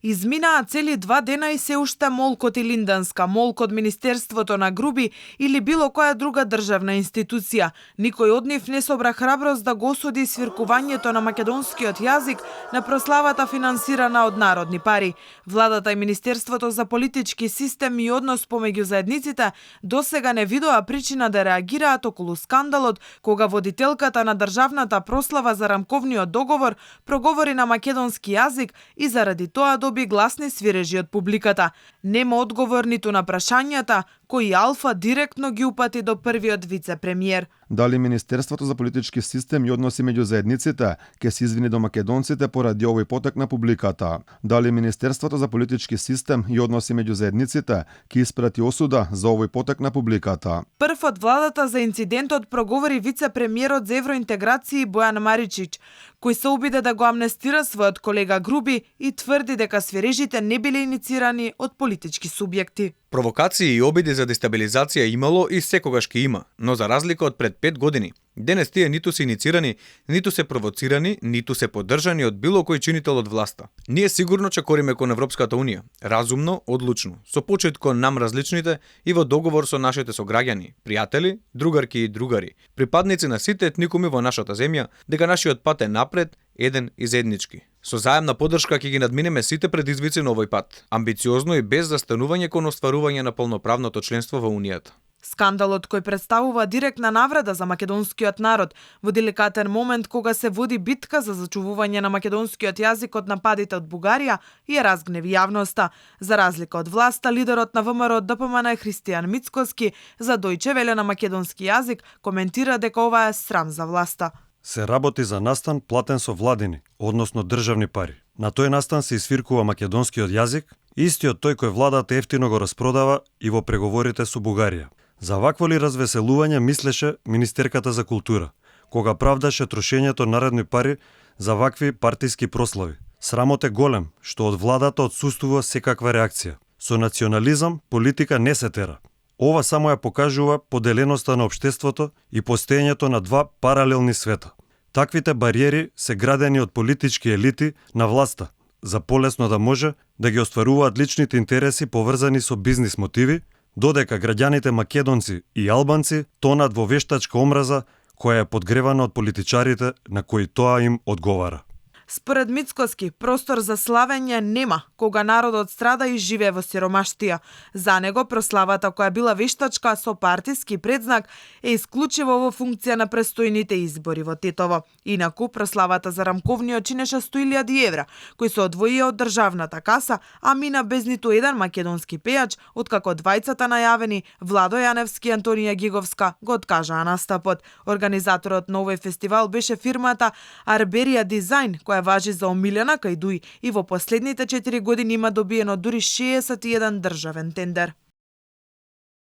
Изминаа цели 2 дена и се уште молкот и Линданска, молкот Министерството на Груби или било која друга државна институција. Никој од нив не собра храброст да го осуди свиркувањето на македонскиот јазик на прославата финансирана од народни пари. Владата и Министерството за политички систем и однос помеѓу заедниците досега не видоа причина да реагираат околу скандалот кога водителката на државната прослава за рамковниот договор проговори на македонски јазик и заради тоа доби гласни свирежи од публиката. Нема одговор ниту на прашањата кои Алфа директно ги упати до првиот вице-премиер. Дали Министерството за политички систем и односи меѓу заедниците ќе се извини до македонците поради овој потек на публиката? Дали Министерството за политички систем и односи меѓу заедниците ќе испрати осуда за овој потек на публиката? Прв од владата за инцидентот проговори вице-премиерот за евроинтеграција Бојан Маричич, кој се обиде да го амнестира својот колега Груби и тврди дека свирежите не биле иницирани од политички субјекти. Провокации и обиди за дестабилизација имало и секогаш ќе има, но за разлика од пред 5 години, денес тие ниту се иницирани, ниту се провоцирани, ниту се поддржани од било кој чинител од власта. Ние сигурно чекориме кон Европската унија, разумно, одлучно, со почит кон нам различните и во договор со нашите сограѓани, пријатели, другарки и другари, припадници на сите етникуми во нашата земја, дека нашиот пат е напред, еден и заеднички. Со заемна поддршка ќе ги надминеме сите предизвици на овој пат, амбициозно и без застанување кон остварување на полноправното членство во Унијата. Скандалот кој представува директна навреда за македонскиот народ во деликатен момент кога се води битка за зачувување на македонскиот јазик од нападите од Бугарија и ја разгневи јавноста. За разлика од власта, лидерот на ВМРО ДПМН Христијан Мицкоски за Дојче Веле на македонски јазик коментира дека ова е срам за власта. Се работи за настан платен со владини, односно државни пари. На тој настан се isfirкува македонскиот јазик, истиот тој кој владата ефтино го распродава и во преговорите со Бугарија. За вакво ли развеселување мислеше министерката за култура, кога правдаше трошењето наредни пари за вакви партиски прослави. Срамот е голем, што од владата отсуствува секаква реакција. Со национализам политика не се тера. Ова само ја покажува поделеноста на општеството и постоењето на два паралелни света. Таквите бариери се градени од политички елити на власта, за полесно да може да ги остваруваат личните интереси поврзани со бизнис мотиви, додека граѓаните македонци и албанци тонат во вештачка омраза која е подгревана од политичарите на кои тоа им одговара. Според Мицкоски, простор за славење нема кога народот страда и живее во сиромаштија. За него прославата која била вештачка со партиски предзнак е исклучиво во функција на престојните избори во Тетово. Инаку прославата за рамковниот чинеше 100.000 евра, кои се одвоија од државната каса, а мина без ниту еден македонски пејач, откако двајцата најавени Владо Јаневски и Антонија Гиговска го откажаа настапот. Организаторот на овој фестивал беше фирмата Арберија Дизајн, која важи за омилена кај Дуј и во последните 4 години има добиено дури 61 државен тендер.